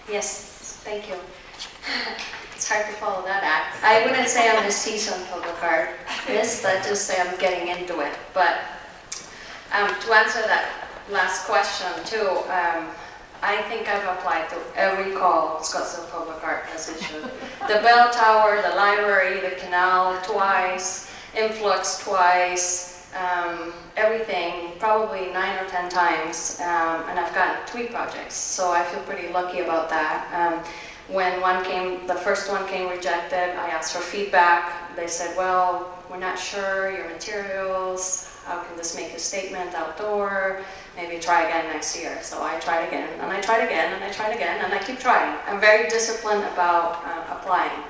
Yes, thank you. It's hard to follow that act. I wouldn't say I'm a seasoned public artist, I'd just say I'm getting into it. But to answer that last question too, I think I've applied to every call Scottsdale Public Art has issued. The bell tower, the library, the canal twice, influx twice, everything probably 9 or 10 times, and I've gotten 3 projects, so I feel pretty lucky about that. When the first one came rejected, I asked for feedback. They said, well, we're not sure your materials, how can this make a statement outdoor? Maybe try again next year. So I tried again, and I tried again, and I tried again, and I keep trying. I'm very disciplined about applying.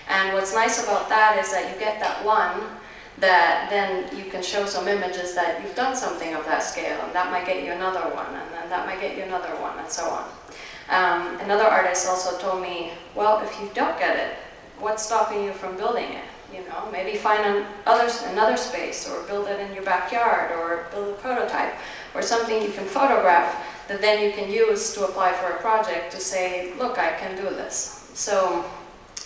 And what's nice about that is that you get that one that then you can show some images that you've done something of that scale, and that might get you another one, and then that might get you another one, and so on. Another artist also told me, well, if you don't get it, what's stopping you from building it? You know, maybe find another space, or build it in your backyard, or build a prototype, or something you can photograph that then you can use to apply for a project to say, look, I can do this. So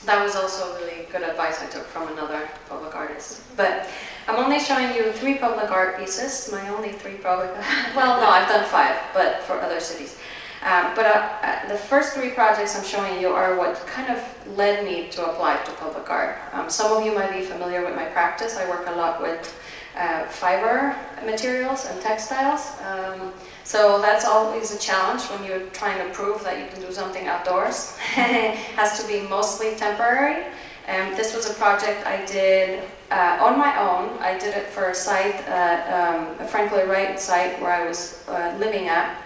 that was also really good advice I took from another public artist. But I'm only showing you 3 public art pieces, my only 3 public, well, no, I've done 5, but for other cities. The first 3 projects I'm showing you are what kind of led me to apply to public art. Some of you might be familiar with my practice. I work a lot with fiber materials and textiles. So that's always a challenge when you're trying to prove that you can do something outdoors. It has to be mostly temporary. This was a project I did on my own. I did it for a site, a Frank Lloyd Wright site where I was living at,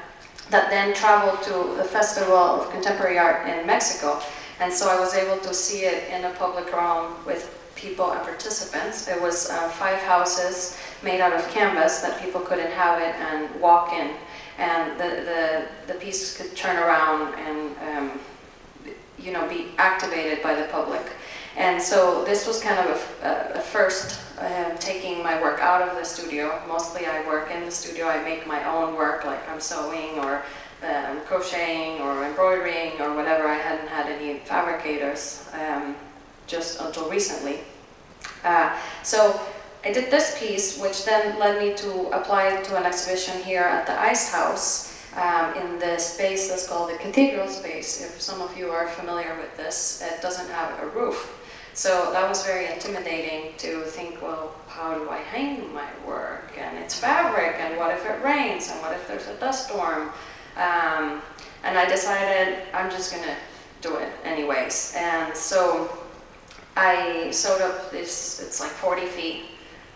that then traveled to the Festival of Contemporary Art in Mexico. And so I was able to see it in a public realm with people and participants. It was 5 houses made out of canvas that people could inhabit and walk in. And the piece could turn around and you know, be activated by the public. And so this was kind of a first taking my work out of the studio. Mostly I work in the studio, I make my own work, like I'm sewing or crocheting or embroidering or whatever. I hadn't had any fabricators just until recently. So I did this piece, which then led me to apply to an exhibition here at the Ice House in the space that's called the Cathedral Space. If some of you are familiar with this, it doesn't have a roof. So that was very intimidating to think, well, how do I hang my work? And it's fabric, and what if it rains? And what if there's a dust storm? And I decided I'm just gonna do it anyways. And so I sewed up this, it's like 40 feet,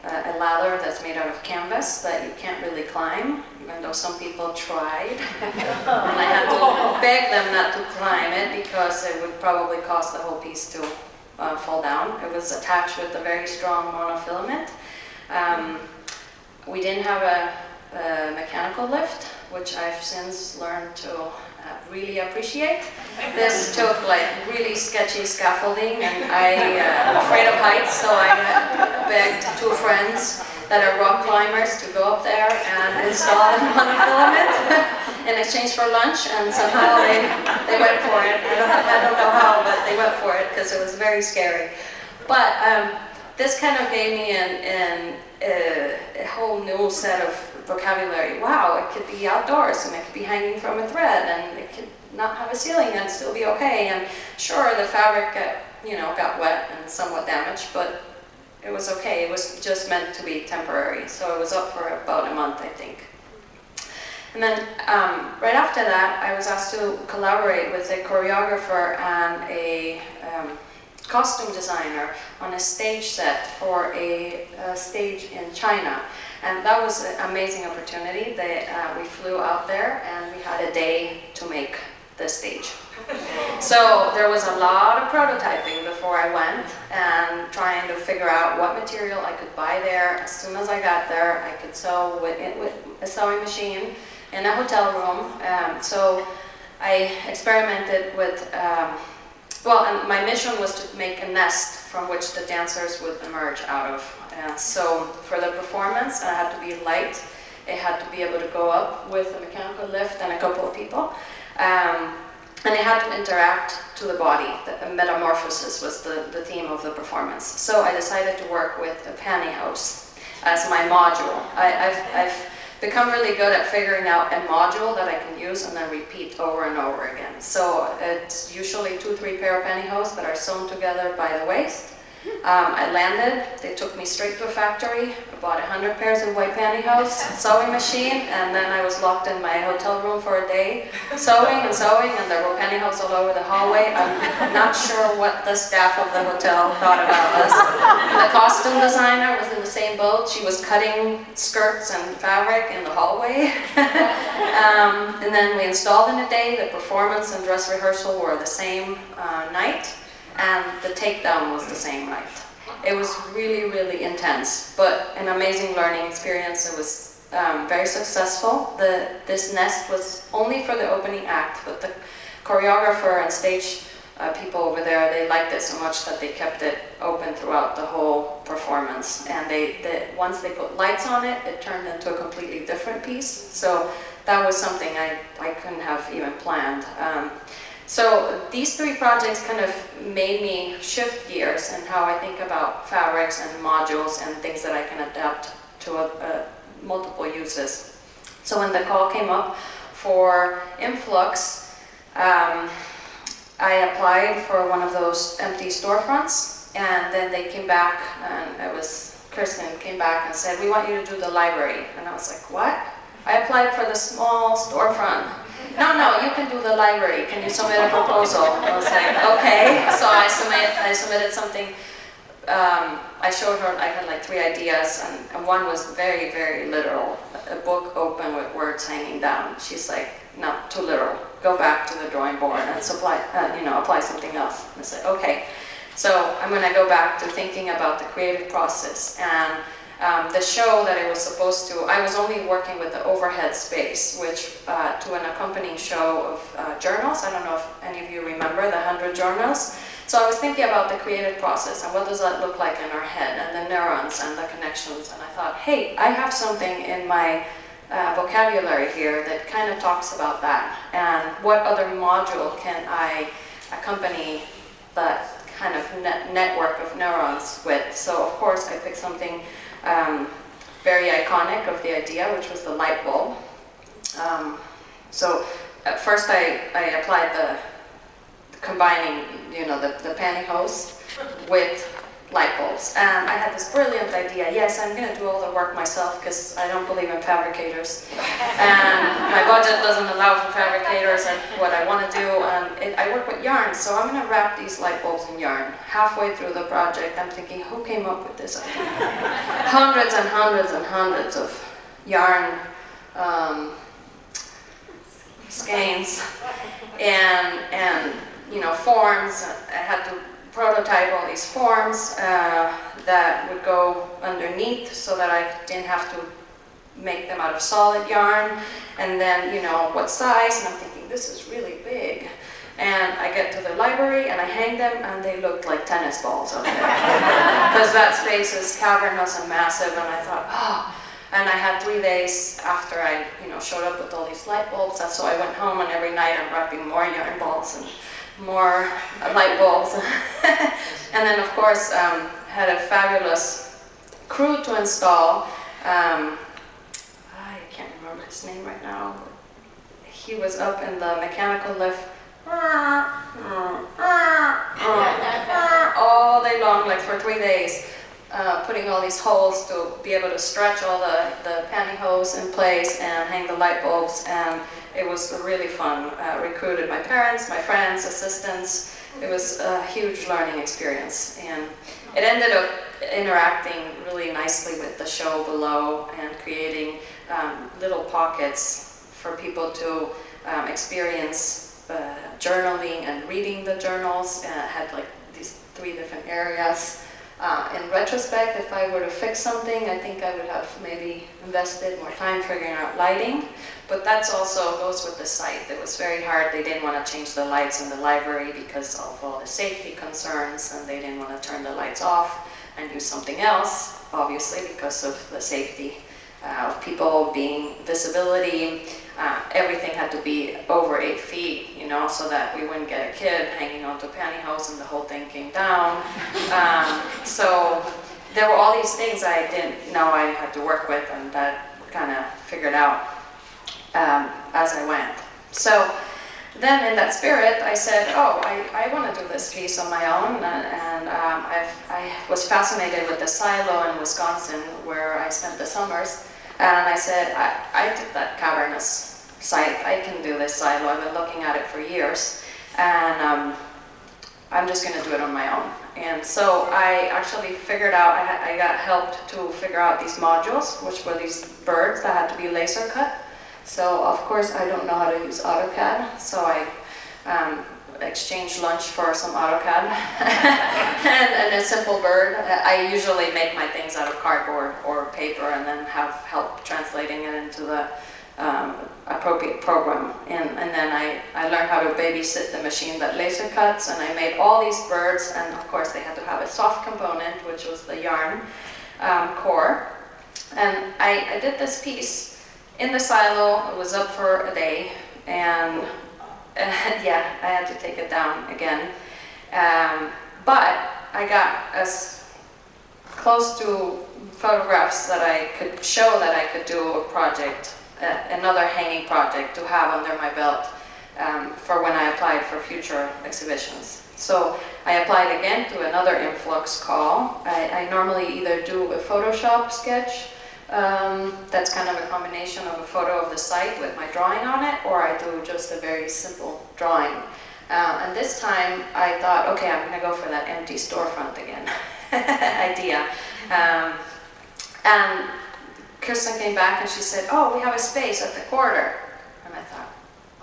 a ladder that's made out of canvas that you can't really climb, even though some people tried. And I had to beg them not to climb it because it would probably cause the whole piece to fall down. It was attached with a very strong monofilament. We didn't have a mechanical lift, which I've since learned to really appreciate. This took like really sketchy scaffolding, and I'm afraid of heights, so I begged 2 friends that are rock climbers to go up there and install a monofilament in exchange for lunch, and somehow they went for it. I don't know how, but they went for it because it was very scary. But this kind of gave me a whole new set of vocabulary. Wow, it could be outdoors, and it could be hanging from a thread, and it could not have a ceiling and still be okay. And sure, the fabric got wet and somewhat damaged, but it was okay. It was just meant to be temporary. So it was up for about a month, I think. And then right after that, I was asked to collaborate with a choreographer and a costume designer on a stage set for a stage in China. And that was an amazing opportunity. We flew out there and we had a day to make the stage. So there was a lot of prototyping before I went and trying to figure out what material I could buy there. As soon as I got there, I could sew with a sewing machine in a hotel room. So I experimented with, and my mission was to make a nest from which the dancers would emerge out of. So for the performance, it had to be light. It had to be able to go up with a mechanical lift and a couple of people. and it had to interact to the body. The metamorphosis was the theme of the performance. So I decided to work with a pantyhose as my module. I've become really good at figuring out a module that I can use and then repeat over and over again. So it's usually 2-3 pair of pantyhose that are sewn together by the waist. I landed, they took me straight to a factory, I bought 100 pairs of white pantyhose, sewing machine, and then I was locked in my hotel room for a day, sewing, and there were pantyhose all over the hallway. I'm not sure what the staff of the hotel thought about us. The costume designer was in the same boat. She was cutting skirts and fabric in the hallway. And then we installed in a day. The performance and dress rehearsal were the same night. And the takedown was the same night. It was really, really intense, but an amazing learning experience. It was very successful. This nest was only for the opening act, but the choreographer and stage people over there, they liked it so much that they kept it open throughout the whole performance. And once they put lights on it, it turned into a completely different piece. So that was something I couldn't have even planned. So these 3 projects kind of made me shift gears in how I think about fabrics and modules and things that I can adapt to multiple uses. So when the call came up for Influx, I applied for one of those empty storefronts, and then they came back, and Kristen came back and said, "We want you to do the library." And I was like, "What?" I applied for the small storefront. No, you can do the library. Can you submit a proposal? I was like, okay. So I submitted something. I showed her, I had like 3 ideas, and one was very, very literal. A book open with words hanging down. She's like, no, too literal. Go back to the drawing board and apply something else. And I said, okay. So I'm gonna go back to thinking about the creative process. And the show that I was supposed to, I was only working with the overhead space, which to an accompanying show of journals. I don't know if any of you remember the 100 journals. So I was thinking about the creative process and what does that look like in our head and the neurons and the connections. And I thought, hey, I have something in my vocabulary here that kind of talks about that. And what other module can I accompany that kind of network of neurons with? So of course I picked something very iconic of the idea, which was the light bulb. So at first I applied combining, the pantyhose with light bulbs. And I had this brilliant idea. Yes, I'm going to do all the work myself because I don't believe in fabricators. And my budget doesn't allow for fabricators and what I want to do. I work with yarn, so I'm going to wrap these light bulbs in yarn. Halfway through the project, I'm thinking, who came up with this idea? Hundreds and hundreds and hundreds of yarn skeins and forms. I had to prototype all these forms that would go underneath so that I didn't have to make them out of solid yarn, and then what size, and I'm thinking this is really big. And I get to the library and I hang them and they looked like tennis balls out there because that space is cavernous and massive. And I thought, oh. And I had 3 days after I showed up with all these light bulbs, and so I went home and every night I'm wrapping more yarn balls and more light bulbs. And then of course had a fabulous crew to install. I can't remember his name right now. He was up in the mechanical lift all day long, like for 3 days, putting all these holes to be able to stretch all the pantyhose in place and hang the light bulbs. And it was really fun. Recruited my parents, my friends, assistants. It was a huge learning experience, and it ended up interacting really nicely with the show below and creating little pockets for people to experience journaling and reading the journals. Had like these 3 different areas. In retrospect, if I were to fix something, I think I would have maybe invested more time figuring out lighting. But that's also goes with the site. It was very hard. They didn't want to change the lights in the library because of all the safety concerns, and they didn't want to turn the lights off and use something else, obviously, because of the safety. of people being disability. Everything had to be over 8 feet, you know, so that we wouldn't get a kid hanging onto a pantyhose and the whole thing came down. So there were all these things I didn't know I had to work with, and that kind of figured out as I went. So then in that spirit, I said, oh, I want to do this piece on my own, and I was fascinated with the silo in Wisconsin where I spent the summers, and I said, I did that cavernous site, I can do this silo, I've been looking at it for years, and I'm just going to do it on my own. And so I actually figured out, I got helped to figure out these modules, which were these birds that had to be laser cut. So of course I don't know how to use AutoCAD, so I exchanged lunch for some AutoCAD and a simple bird. I usually make my things out of cardboard or paper and then have help translating it into the appropriate program. And then I learned how to babysit the machine that laser cuts, and I made all these birds, and of course they had to have a soft component, which was the yarn core. And I did this piece in the silo. It was up for a day, and yeah, I had to take it down again. But I got as close to photographs that I could show that I could do a project, another hanging project to have under my belt for when I applied for future exhibitions. So I applied again to another influx call. I normally either do a Photoshop sketch, that's kind of a combination of a photo of the site with my drawing on it, or I do just a very simple drawing. And this time I thought, okay, I'm going to go for that empty storefront again idea. And Kirsten came back and she said, oh, we have a space at the quarter. And I thought,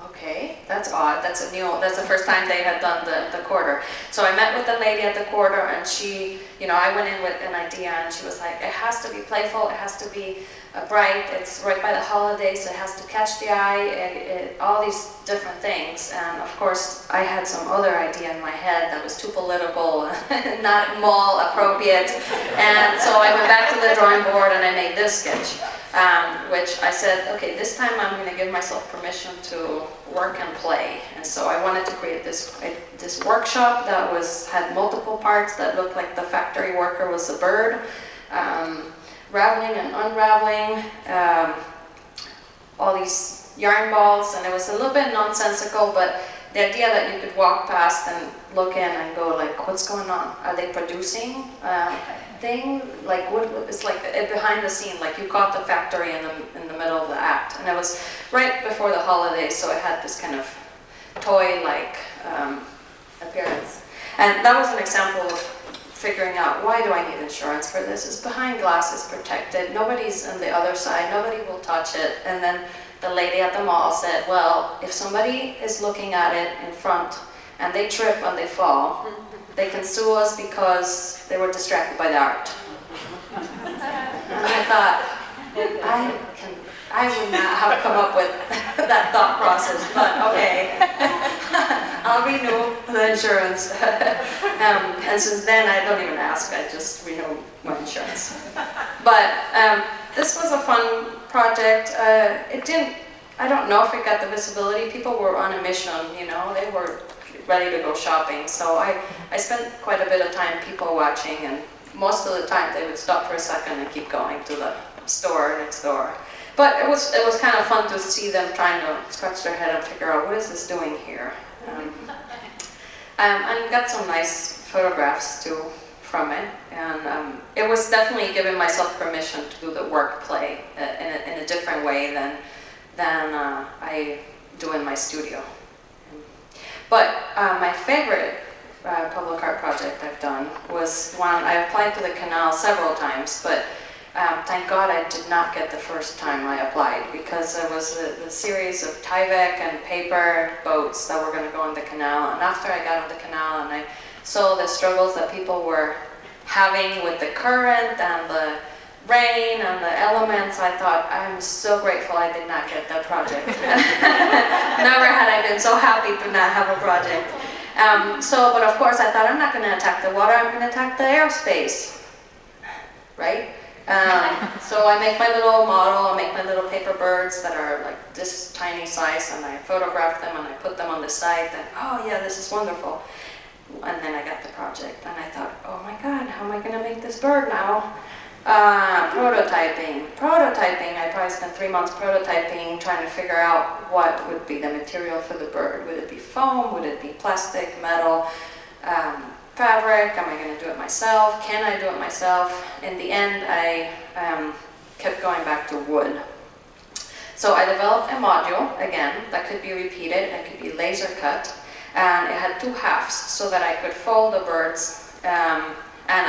okay, that's odd. That's the first time they had done the quarter. So I met with the lady at the quarter, and she, you know, I went in with an idea, and she was like, it has to be playful, it has to be bright, it's right by the holidays, it has to catch the eye, all these different things. And of course, I had some other idea in my head that was too political, not mall appropriate. And so I went back to the drawing board and I made this sketch, which I said, okay, this time I'm going to give myself permission to work and play. And so I wanted to create this workshop that had multiple parts that looked like the factory worker was a bird, raveling and unraveling, all these yarn balls, and it was a little bit nonsensical, but the idea that you could walk past and look in and go like, what's going on? Are they producing thing? Like what? It's like behind the scene, like you caught the factory in the middle of the act, and it was right before the holidays, so it had this kind of toy-like appearance. And that was an example of figuring out, why do I need insurance for this? It's behind glass, it's protected, nobody's on the other side, nobody will touch it. And then the lady at the mall said, well, if somebody is looking at it in front and they trip and they fall, they can sue us because they were distracted by the art. And I thought, I would not have come up with that thought process, but okay. I'll renew the insurance. And since then, I don't even ask, I just renew my insurance. But this was a fun project. I don't know if it got the visibility. People were on a mission, you know, they were ready to go shopping. So I spent quite a bit of time people watching, and most of the time they would stop for a second and keep going to the store next door. But it was kind of fun to see them trying to scratch their head and figure out, what is this doing here? And got some nice photographs too from it. And it was definitely giving myself permission to do the work play in a different way than I do in my studio. But my favorite public art project I've done was one, I applied to the canal several times, but thank God I did not get the first time I applied, because there was a series of Tyvek and paper boats that were going to go on the canal. And after I got on the canal and I saw the struggles that people were having with the current and the rain and the elements, I thought, I'm so grateful I did not get that project. Never had I been so happy to not have a project. But of course I thought, I'm not going to attack the water, I'm going to attack the airspace, right? So I make my little model, I make my little paper birds that are like this tiny size, and I photograph them and I put them on the site, and oh yeah, this is wonderful. And then I got the project and I thought, oh my God, how am I gonna make this bird now? Prototyping, I probably spent 3 months prototyping, trying to figure out what would be the material for the bird. Would it be foam, would it be plastic, metal, fabric? Am I going to do it myself? Can I do it myself? In the end, I kept going back to wood. So I developed a module, again, that could be repeated, and it could be laser cut, and it had 2 halves so that I could fold the birds and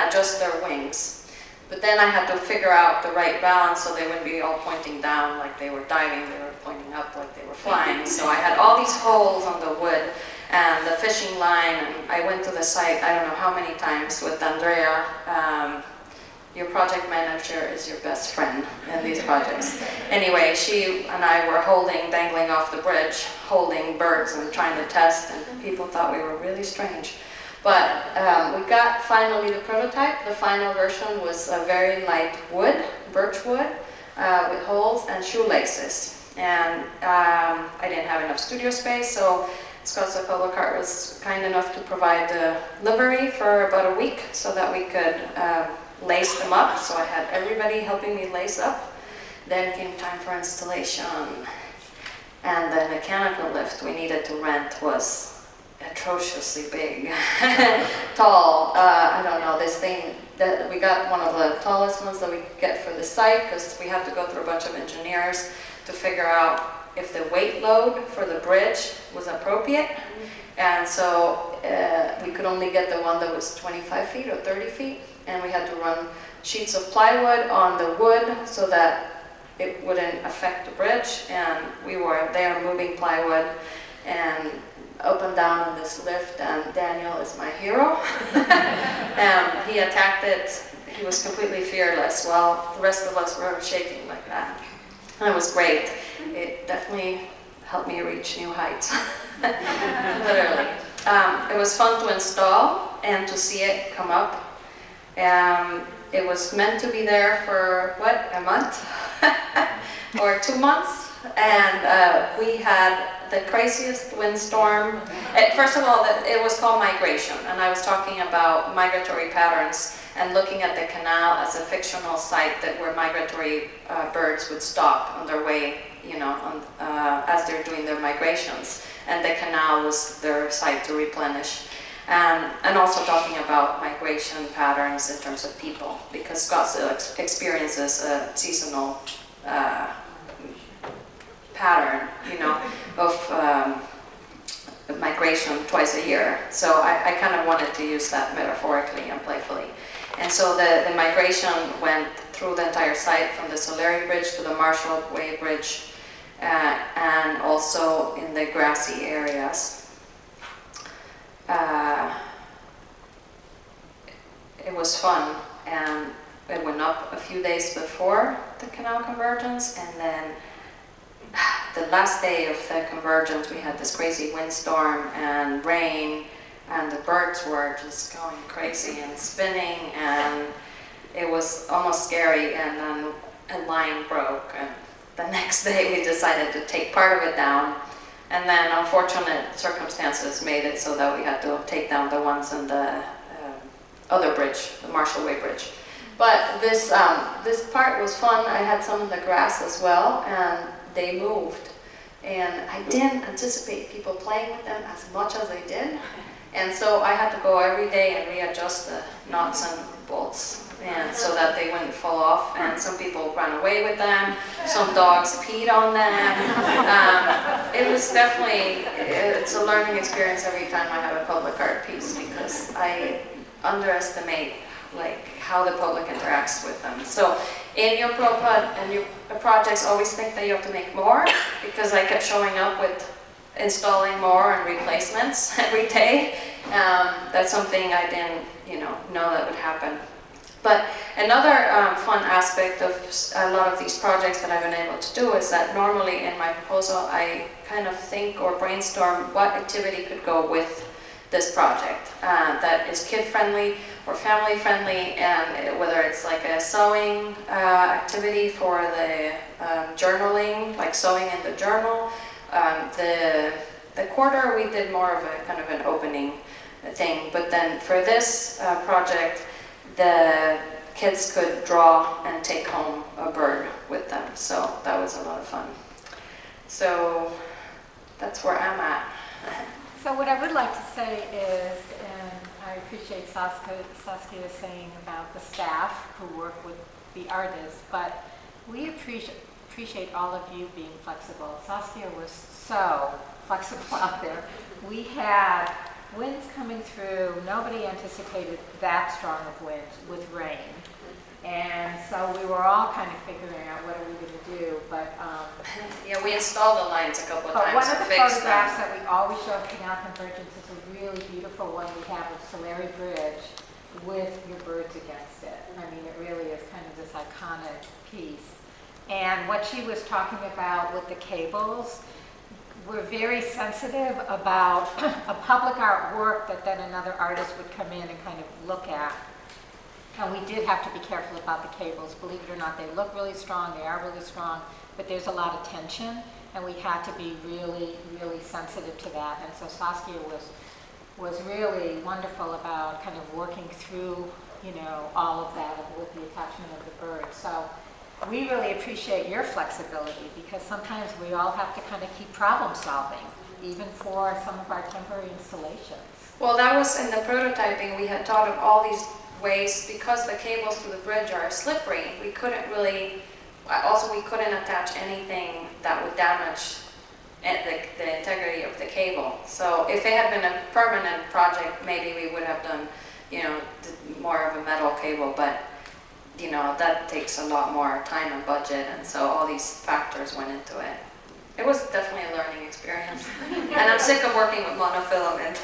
adjust their wings. But then I had to figure out the right balance so they wouldn't be all pointing down like they were diving, they were pointing up like they were flying. So I had all these holes on the wood and the fishing line, and I went to the site I don't know how many times with Andrea. Your project manager is your best friend in these projects. Anyway, she and I were dangling off the bridge, holding birds and trying to test, and people thought we were really strange. But we got finally the prototype. The final version was a very light wood, birch wood, with holes and shoelaces. And I didn't have enough studio space, so Scottsdale Public Art was kind enough to provide the livery for about a week so that we could lace them up. So I had everybody helping me lace up. Then came time for installation. And the mechanical lift we needed to rent was atrociously big, tall. I don't know, this thing, that we got one of the tallest ones that we could get for the site, because we have to go through a bunch of engineers to figure out if the weight load for the bridge was appropriate. And so we could only get the one that was 25 feet or 30 feet, and we had to run sheets of plywood on the wood so that it wouldn't affect the bridge. And we were there moving plywood and up and down on this lift, and Daniel is my hero. He attacked it. He was completely fearless, while the rest of us were shaking like that. And it was great. It definitely helped me reach new heights, literally. It was fun to install and to see it come up. It was meant to be there for, what, a month? Or 2 months? And we had the craziest windstorm. First of all, it was called migration, and I was talking about migratory patterns and looking at the canal as a fictional site where migratory birds would stop on their way, as they're doing their migrations, and the canal was their site to replenish. And also talking about migration patterns in terms of people, because Scottsdale experiences a seasonal pattern, of migration twice a year. So I kind of wanted to use that metaphorically and playfully. And so the migration went through the entire site, from the Solari Bridge to the Marshall Way Bridge, and also in the grassy areas. It was fun, and it went up a few days before the canal convergence, and then the last day of the convergence we had this crazy windstorm and rain, and the birds were just going crazy and spinning, and it was almost scary. And then a line broke, and the next day we decided to take part of it down, and then unfortunate circumstances made it so that we had to take down the ones in the other bridge, the Marshall Way Bridge. But this part was fun. I had some in the grass as well, and they moved, and I didn't anticipate people playing with them as much as they did, and so I had to go every day and readjust the nuts and bolts, and so that they wouldn't fall off. And some people ran away with them, some dogs peed on them. It was definitely, it's a learning experience every time I have a public art piece, because I underestimate how the public interacts with them. So in your projects, always think that you have to make more, because I kept showing up with installing more and replacements every day. That's something I didn't know that would happen. But another fun aspect of a lot of these projects that I've been able to do is that normally in my proposal I kind of think or brainstorm what activity could go with this project that is kid-friendly, or family friendly, and whether it's like a sewing activity for the journaling, like sewing in the journal. The quarter we did more of a kind of an opening thing, but then for this project, the kids could draw and take home a bird with them, so that was a lot of fun. So that's where I'm at. So what I would like to say is, and I appreciate Saskia saying about the staff who work with the artists, but we appreciate all of you being flexible. Saskia was so flexible out there. We had winds coming through. Nobody anticipated that strong of winds with rain. And so we were all kind of figuring out what are we going to do, but yeah, we installed the lines a couple of times. One of the photographs that we always show at Canal Convergence is a really beautiful one we have of Solari Bridge with your birds against it. I mean, it really is kind of this iconic piece. And what she was talking about with the cables, we're very sensitive about a public art work that then another artist would come in and kind of look at. And we did have to be careful about the cables. Believe it or not, they look really strong, they are really strong, but there's a lot of tension, and we had to be really, really sensitive to that. And so Saskia was really wonderful about kind of working through, you know, all of that with the attachment of the bird. So we really appreciate your flexibility, because sometimes we all have to kind of keep problem solving, even for some of our temporary installations. Well, that was in the prototyping. We had thought of all these ways, because the cables to the bridge are slippery, we couldn't really, also we couldn't attach anything that would damage the integrity of the cable. So if it had been a permanent project, maybe we would have done, you know, more of a metal cable, but you know, that takes a lot more time and budget, and so all these factors went into it. It was definitely a learning experience. And I'm sick of working with monofilament.